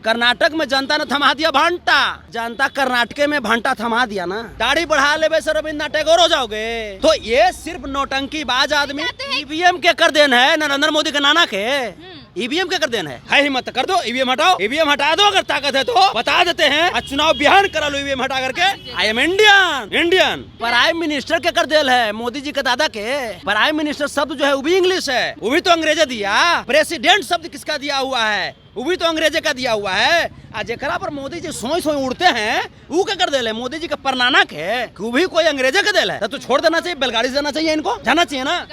कर्नाटक में जनता ने थमा दिया भंटा, जनता कर्नाटक में भंटा थमा दिया ना। दाढ़ी बढ़ा लेवे से रविन्द्रनाथ टैगोर हो जाओगे। तो ये सिर्फ नौटंकीबाज आदमी ईवीएम के कर देन है, नरेंद्र मोदी का नाना के ईवीएम के कर देना है हिम्मत कर दो ईवीएम हटाओ, ईवीएम हटा दो, अगर ताकत है तो बता देते हैं। आज चुनाव बिहान करा लो ईवीएम हटा करके। I am Indian prime minister के कर देल है, मोदी जी के दादा के। प्राइम मिनिस्टर शब्द जो है वो भी इंग्लिश है, वो भी तो अंग्रेजी दिया। प्रेसिडेंट शब्द किसका दिया हुआ है, वो भी तो अंग्रेजी का दिया हुआ है। आज जेकरा पर मोदी जी सोई सोई उड़ते हैं वो क्या कर देले, मोदी जी का परनानक है, वो भी कोई अंग्रेजी का देल है। तो छोड़ देना चाहिए, बैलगाड़ी देना चाहिए, इनको जाना चाहिए ना।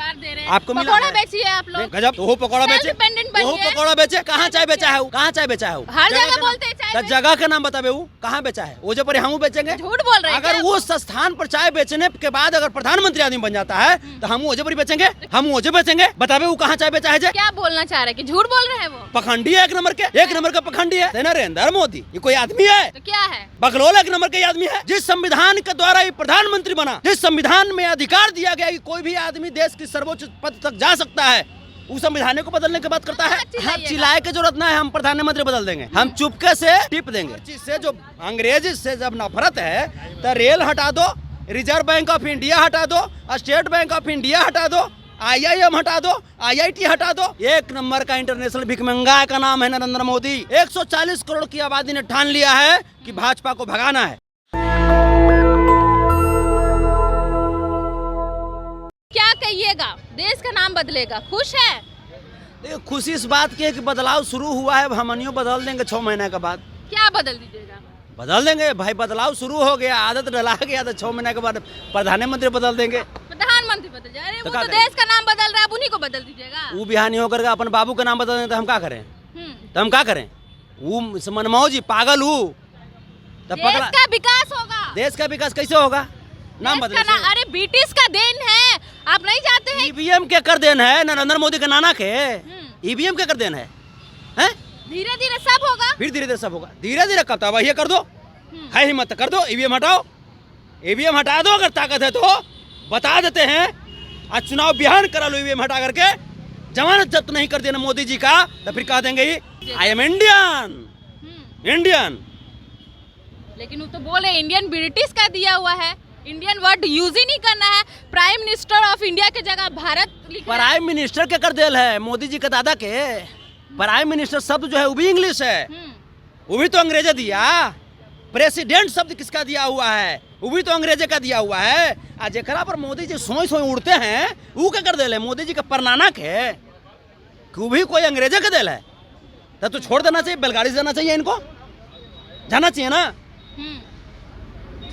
आपको पकौड़ा बेचिए आप लोग, गजब। तो वो पकौड़ा बेचे, वो पकौड़ा बेचे, कहाँ चाय बेचा है, कहाँ चाय बेचा है, हर जगह बोलते हैं चाय। जगह का नाम बताबे, वो कहाँ बेचा है, वो जो पर हम बेचेंगे, झूठ बोल रहे हैं। अगर वो स्थान पर चाय बेचने के बाद अगर प्रधानमंत्री आदमी बन जाता है तो हम वो बेचेंगे, हम वो बेचेंगे। बताबे वो कहाँ चाय बेचा है। क्या बोलना चाह रहे हैं कि झूठ बोल रहे हैं वो? पखंडी है, एक नंबर का पखंडी है नरेंद्र मोदी। ये कोई आदमी है? तो क्या है? बकलोल एक नंबर का आदमी है। जिस संविधान के द्वारा ये प्रधानमंत्री बना, जिस संविधान में अधिकार दिया गया कि कोई भी आदमी देश की सर्वोच्च पद तक जा सकता है, उस संविधान को बदलने की बात करता है। हाँ, चिल्लाए की जरूरत ना है, हम प्रधानमंत्री बदल देंगे, हम चुपके से टिप देंगे। जिससे जो अंग्रेजी से जब नफरत है तो रेल हटा दो, रिजर्व बैंक ऑफ इंडिया हटा दो, स्टेट बैंक ऑफ इंडिया हटा दो, IIM हटा दो, IIT हटा दो। एक नंबर का इंटरनेशनल भिखमंगा का नाम है नरेंद्र मोदी। 140 करोड़ की आबादी ने ठान लिया है कि भाजपा को भगाना है। क्या कहिएगा, देश का नाम बदलेगा, खुश है? देखो, खुशी इस बात की है कि बदलाव शुरू हुआ है, हमनियों बदल देंगे 6 महीने के बाद। क्या बदल दीजिएगा? बदल देंगे भाई, बदलाव शुरू हो गया, आदत डला गया तो 6 महीने के बाद प्रधानमंत्री बदल देंगे। प्रधानमंत्री बदल जाए, तो वो तो देश का नाम बदल रहा है, उन्हीं को बदल दीजिएगा। वो बिहानी होकर के अपन बाबू का नाम बदल दें तो हम क्या करें, तो हम क्या करें? वो मनमोहन जी पागल हूँ, देश का विकास होगा। देश का विकास कैसे होगा? नाम बदल। अरे ब्रिटिश का देन है, आप नहीं चाहते हैं? ईवीएम के कर देन है, नरेंद्र मोदी का नाना के ईवीएम के कर देन है। धीरे धीरे सब होगा, फिर धीरे धीरे सब होगा, धीरे धीरे कब तक ये कर दो, है हिम्मत कर दो, ईवीएम हटाओ, ईवीएम हटा दो, अगर ताकत है तो बता देते हैं। आज चुनाव बिहान करा लो ईवीएम हटा करके। जमानत जब्त नहीं कर देना मोदी जी का तो फिर कह देंगे आई एम इंडियन। लेकिन वो तो बोले इंडियन ब्रिटिश का दिया हुआ है, इंडियन वर्ड यूज ही नहीं करना है। प्राइम मिनिस्टर ऑफ इंडिया के जगह भारत लिखा है। प्राइम मिनिस्टर के कर देल है, मोदी जी के दादा के। प्राइम मिनिस्टर शब्द जो है वो भी इंग्लिश है, वो भी तो अंग्रेजी दिया। प्रेसिडेंट शब्द किसका दिया हुआ है, वो भी तो अंग्रेजी का दिया हुआ है। आज जेकरा पर मोदी जी सोई सोई उड़ते हैं वो क्या कर देले, मोदी जी का परनानक है, वो भी कोई अंग्रेजी का देल है। तो छोड़ देना चाहिए, बैलगाड़ी देना चाहिए, इनको जाना चाहिए ना।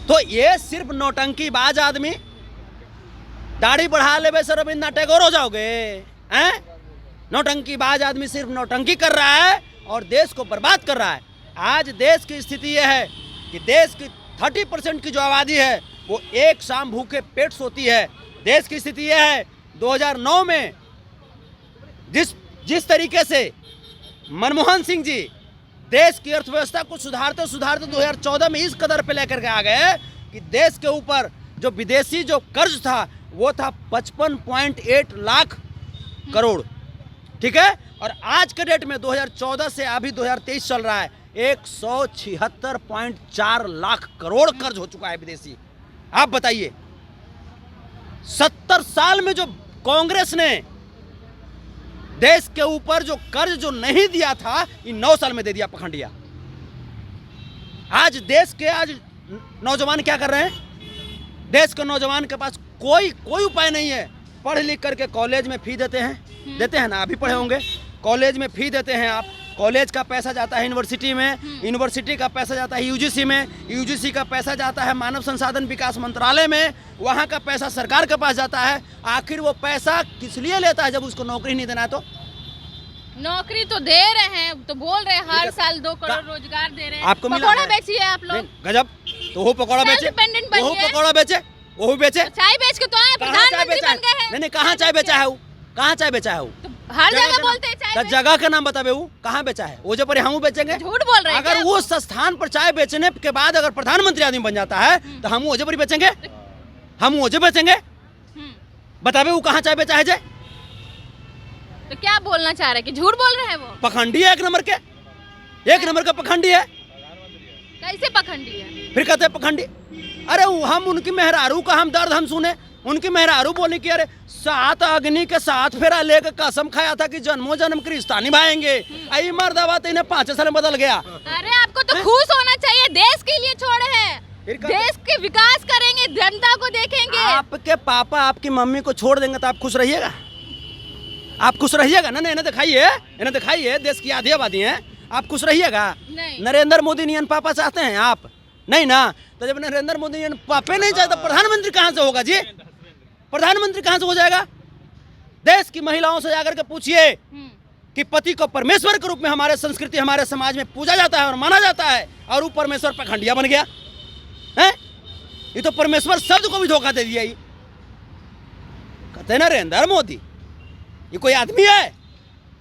तो ये सिर्फ नौटंकीबाज आदमी, दाढ़ी बढ़ा लेवे से रविन्द्रनाथ टैगोर हो जाओगे। नौटंकीबाज आदमी सिर्फ नौटंकी कर रहा है और देश को बर्बाद कर रहा है। आज देश की स्थिति यह है कि देश की 30% की जो आबादी है वो एक शाम भूखे पेट सोती है। देश की स्थिति यह है 2009 में जिस तरीके से मनमोहन सिंह जी देश की अर्थव्यवस्था को सुधारते 2014 में इस कदर पे लेकर के आ गए कि देश के ऊपर जो विदेशी जो कर्ज था वो था 55.8 लाख करोड़, ठीक है। और आज के डेट में 2014 से अभी 2023 चल रहा है, 176.4 लाख करोड़ कर्ज हो चुका है विदेशी। आप बताइए, 70 साल में जो कांग्रेस ने देश के ऊपर जो कर्ज जो नहीं दिया था, इन 9 साल में दे दिया पखंडिया। आज देश के नौजवान क्या कर रहे हैं? देश के नौजवान के पास कोई उपाय नहीं है। पढ़ लिख करके कॉलेज में फी देते हैं ना, अभी पढ़े होंगे, कॉलेज में फी देते हैं आप, कॉलेज का पैसा जाता है यूनिवर्सिटी में, यूनिवर्सिटी का पैसा जाता है यूजीसी में, यूजीसी का पैसा जाता है मानव संसाधन विकास मंत्रालय में, वहाँ का पैसा सरकार के पास जाता है। आखिर वो पैसा किस लिए लेता है जब उसको नौकरी नहीं देना है? तो नौकरी तो दे रहे हैं, तो बोल रहे हैं हर साल 2 करोड़ रोजगार दे रहे हैं। आपको पकौड़ा बेचिए आप लोग, गजब। तो वो पकौड़ा बेचे, वो पकौड़ा बेचे, वो बेचे, चाय बेच के तो आए, प्रधानमंत्री बन गए हैं। नहीं, कहाँ चाय बेचा है वो, कहाँ चाय बेचा है वो? हर जगह बोलते हैं चाय। जगह का नाम बताबे, वो कहाँ बेचा है? वो जो पर हम बेचेंगे, झूठ बोल रहे हैं। अगर वो स्थान पर चाय बेचने के बाद अगर प्रधानमंत्री आदमी बन जाता है तो हम वो पर बेचेंगे, हम वो बेचेंगे। बताबे वो कहाँ चाय बेचा है? तो क्या बोलना चाह रहे हैं कि झूठ बोल रहे हैं वो? पखंडी है एक नंबर के, एक नंबर का पखंडी है। कैसे पखंडी है? फिर कहते हैं पखंडी। अरे हम उनकी मेहरारू का हम दर्द हम सुने, उनकी मेहरारू बोली कि अरे 7 अग्नि के 7 फेरा लेकर कसम खाया था कि जन्मों जन्म की रिश्ता निभाएंगे। आई मर्दावा तो इन्हें 5 साल में बदल गया। अरे आपको तो खुश होना चाहिए, देश के लिए छोड़े हैं, देश के विकास करेंगे, जनता को देखेंगे। आपके पापा आपकी मम्मी को छोड़ देंगे तो आप खुश रहिएगा? आप खुश रहिएगा ना? इन्हें दिखाइए, देश की आधी आबादी है, आप खुश रहिएगा? नरेंद्र मोदी नियन पापा चाहते हैं आप? नहीं ना। तो जब नरेंद्र मोदी नियन पापे नहीं चाहते, प्रधानमंत्री कहाँ से होगा जी? प्रधानमंत्री कहाँ से हो जाएगा? देश की महिलाओं से जाकर के पूछिए कि पति को परमेश्वर के रूप में हमारे संस्कृति हमारे समाज में पूजा जाता है और माना जाता है, और वो परमेश्वर पखंडिया बन गया है। ये तो परमेश्वर शब्द को भी धोखा दे दिया। ये कहते नरेंद्र मोदी ये कोई आदमी है?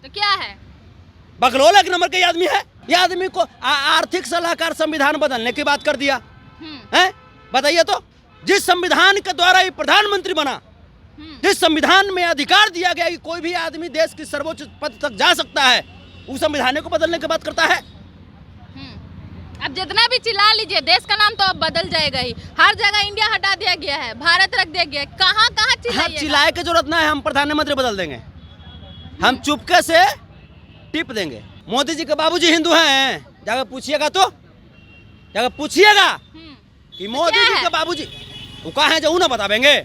तो क्या है? बकलोल एक नंबर का आदमी है। ये आदमी को आर्थिक सलाहकार संविधान बदलने की बात कर दिया है। बताइए तो, जिस संविधान के द्वारा ये प्रधानमंत्री बना, जिस संविधान में अधिकार दिया गया कि कोई भी आदमी देश की सर्वोच्च पद तक जा सकता है, उस संविधान को बदलने की बात करता है। अब जितना भी चिल्ला लीजिए, देश का नाम तो अब बदल जाएगा ही। हर जगह इंडिया हटा दिया गया है, भारत रख दिया गया है। कहाँ कहाँ चिल्लाइएगा? चिल्लाए की जरूरत ना है, हम प्रधानमंत्री बदल देंगे। हम चुपके से टिप देंगे। मोदी जी के बाबूजी हिंदू हैं, जाकर पूछिएगा तो, जाकर पूछिएगा कि मोदी जी के बाबूजी वो कहाँ हैं, जो ना बतावेंगे।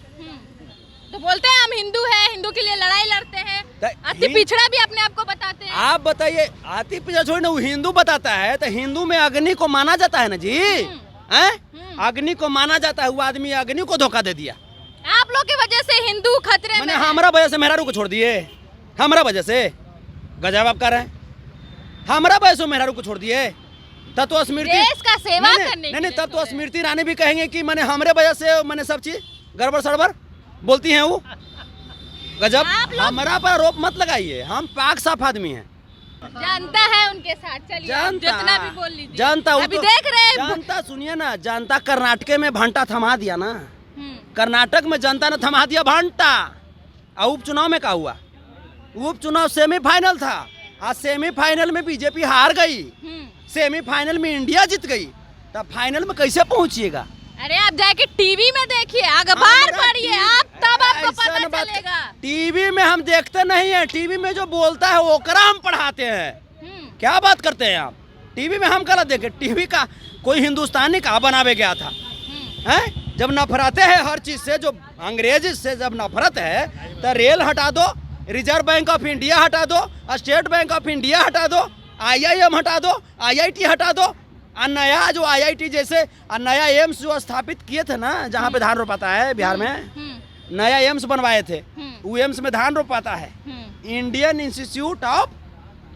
तो बोलते हैं हम हिंदू हैं, हिंदू के लिए लड़ाई लड़ते हैं, अति पिछड़ा भी अपने आप को बताते हैं। आप बताइए, अति पिछड़ा छोड़ना, वो हिंदू बताता है तो हिंदू में अग्नि को माना जाता है ना जी? अग्नि को माना जाता है, वो आदमी अग्नि को धोखा दे दिया। आप लोग की वजह से हिंदू खतरे में है। हमारा वजह से मेहरारू को छोड़ दिए, हमारा वजह से गजब आप कर रहे हैं। हमारा वजह से मेहरारू को छोड़ दिए। तत्व स्मृति देश का सेवा करने नहीं, तत्व स्मृति रानी भी कहेंगे कि मैंने हमारे वजह से मैंने सब चीज गड़बड़ सड़बड़ बोलती हैं वो। गजब। हमारा पर आरोप मत लगाइए, हम पाक साफ आदमी हैं। जनता है उनके साथ, चलिए जितना भी बोल लीजिए। जनता अभी तो देख रहे हैं। जनता सुनिए ना, जनता कर्नाटक में भंटा थमा दिया ना। कर्नाटक में जनता ने थमा दिया भंटा। उपचुनाव में क्या हुआ? उपचुनाव सेमीफाइनल था, आज सेमीफाइनल में बीजेपी हार गई, सेमीफाइनल में इंडिया जीत गई, तब फाइनल में कैसे पहुंचिएगा? अरे आप जाके टीवी में देखिए, अखबार पढ़िए, आप तब आपको पता चलेगा। टीवी में हम देखते नहीं है, टीवी में जो बोलता है ओकरा हम पढ़ाते हैं। क्या बात करते हैं आप? टीवी में हम गलत देखे। टीवी का कोई हिंदुस्तानी का बनावे गया था हैं? जब नफरत है हर चीज से, जो अंग्रेजी से जब नफरत है तो रेल हटा दो, रिजर्व बैंक ऑफ इंडिया हटा दो, स्टेट बैंक ऑफ इंडिया हटा दो, IIM हटा दो, IIT हटा दो, नया जो IIT जैसे नया एम्स जो स्थापित किए थे ना, जहाँ पे धान रोपाता है बिहार में, नया एम्स बनवाए थे, वो एम्स में धान रोपाता है। Indian institute of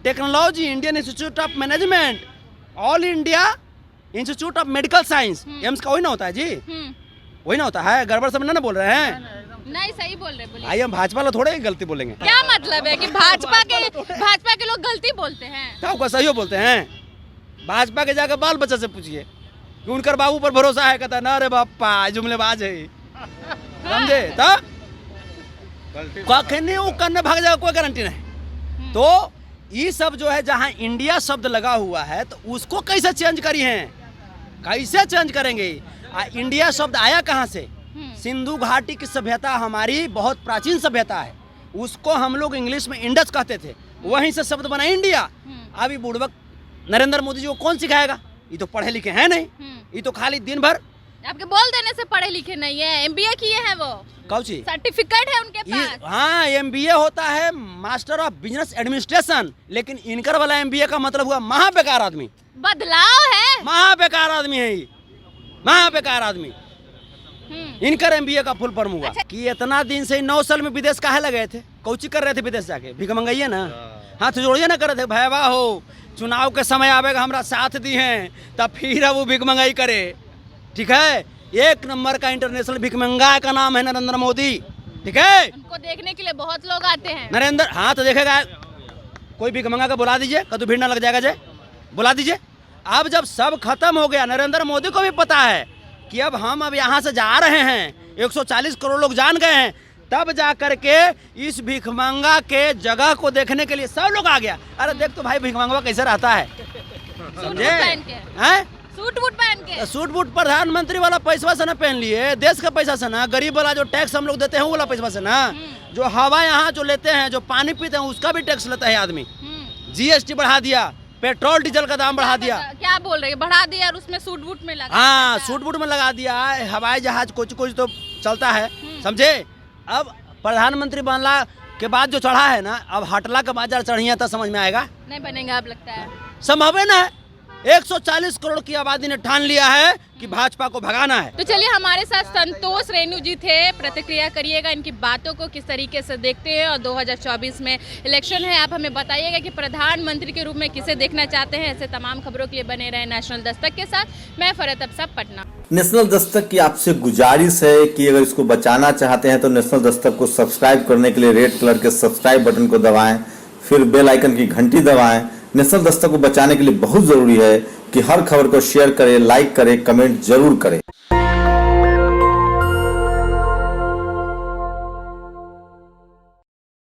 technology, Indian institute of management, all India institute of medical science, AIIMS का वही ना होता है जी? वही ना होता है? गड़बड़ समझना ना बोल रहे हैं? नहीं, सही बोल रहे हैं। आइए, हम भाजपा लोग थोड़े गलती बोलेंगे। क्या मतलब है कि भाजपा के लोग गलती बोलते हैं? क्या सही बोलते हैं? भाजपा के जाकर बाल बच्चा से पूछिए कि उनकर बाबू पर भरोसा है, कहता ना रे बापा जुमलेबाज है, समझे? तो कखनी वो करने भाग जाएगा, कोई गारंटी नहीं। तो ये सब जो है, जहाँ इंडिया शब्द लगा हुआ है तो उसको कैसे चेंज करी हैं? कैसे चेंज करेंगे? इंडिया शब्द आया कहाँ से? सिंधु घाटी की सभ्यता हमारी बहुत प्राचीन सभ्यता है, उसको हम लोग इंग्लिश में इंडस कहते थे, वहीं से शब्द बना इंडिया। अभी बुड़बक नरेंद्र मोदी जी को कौन सिखाएगा? ये तो पढ़े लिखे हैं नहीं, ये तो खाली दिन भर आपके बोल देने से पढ़े लिखे नहीं है। MBA किए हैं वो, कौन सी सर्टिफिकेट है उनके पास? हाँ, MBA होता है मास्टर ऑफ बिजनेस एडमिनिस्ट्रेशन, लेकिन इनकर वाला MBA का मतलब हुआ महा बेकार आदमी। बदलाव है, महा बेकार आदमी है ये, महा बेकार आदमी। इनकर MBA का फुल फॉर्म हुआ। अच्छा। कि इतना दिन से 9 साल में विदेश काहे लगे थे? कौची कर रहे थे विदेश जाके? भीख मंगाइए ना, हाथ जोड़िए ना कर रहे थे। भैया हो, चुनाव के समय आवेगा, हमारा साथ दी हैं, तब फिर वो भीख मंगाई करे। ठीक है, एक नंबर का इंटरनेशनल भीख मंगा का नाम है नरेंद्र मोदी। ठीक है, उनको देखने के लिए बहुत लोग आते हैं। नरेंद्र, हाँ तो देखेगा कोई भीख मंगा का बुला दीजिए, कभी भीड़ ना लग जाएगा जे, बुला दीजिए। अब जब सब खत्म हो गया, नरेंद्र मोदी को भी पता है कि अब यहाँ से जा रहे हैं, 140 करोड़ लोग जान गए हैं, तब जा करके इस भिखमंगा के जगह को देखने के लिए सब लोग आ गया। अरे देख तो भाई भिखमंगा कैसे रहता है, समझे पहन के। हैं? सूट वूट पहन के। सूट बूट प्रधानमंत्री वाला पैसा से ना पहन लिए, देश का पैसा से ना, गरीब वाला जो टैक्स हम लोग देते हैं वो वाला पैसा से ना, जो हवा यहाँ जो लेते हैं, जो पानी पीते हैं उसका भी टैक्स लेता है आदमी। जीएसटी बढ़ा दिया, पेट्रोल डीजल का दाम बढ़ा दिया। क्या बोल रहे हैं, बढ़ा दिया और उसमें सूट बूट में लगा। हाँ, सूट बूट में लगा दिया, हवाई जहाज कुछ कुछ तो चलता है, समझे। अब प्रधानमंत्री बनला के बाद जो चढ़ा है ना, अब हटला का बाजार चढ़िया तो समझ में आएगा। नहीं बनेगा अब लगता है। संभव है ना, 140 करोड़ की आबादी ने ठान लिया है कि भाजपा को भगाना है। तो चलिए हमारे साथ संतोष रेणु जी थे, प्रतिक्रिया करिएगा इनकी बातों को किस तरीके से देखते हैं। और 2024 में इलेक्शन है, आप हमें बताइएगा कि प्रधानमंत्री के रूप में किसे देखना चाहते हैं। ऐसे तमाम खबरों के लिए बने रहे नेशनल दस्तक के साथ। मैं फरहत अफसा, पटना। नेशनल दस्तक की आपसे गुजारिश है कि अगर इसको बचाना चाहते हैं तो नेशनल दस्तक को सब्सक्राइब करने के लिए रेड कलर के सब्सक्राइब बटन को दबाएं, फिर बेल आइकन की घंटी दबाएं। नेशनल दस्तक को बचाने के लिए बहुत जरूरी है कि हर खबर को शेयर करें, लाइक करें, कमेंट जरूर करें।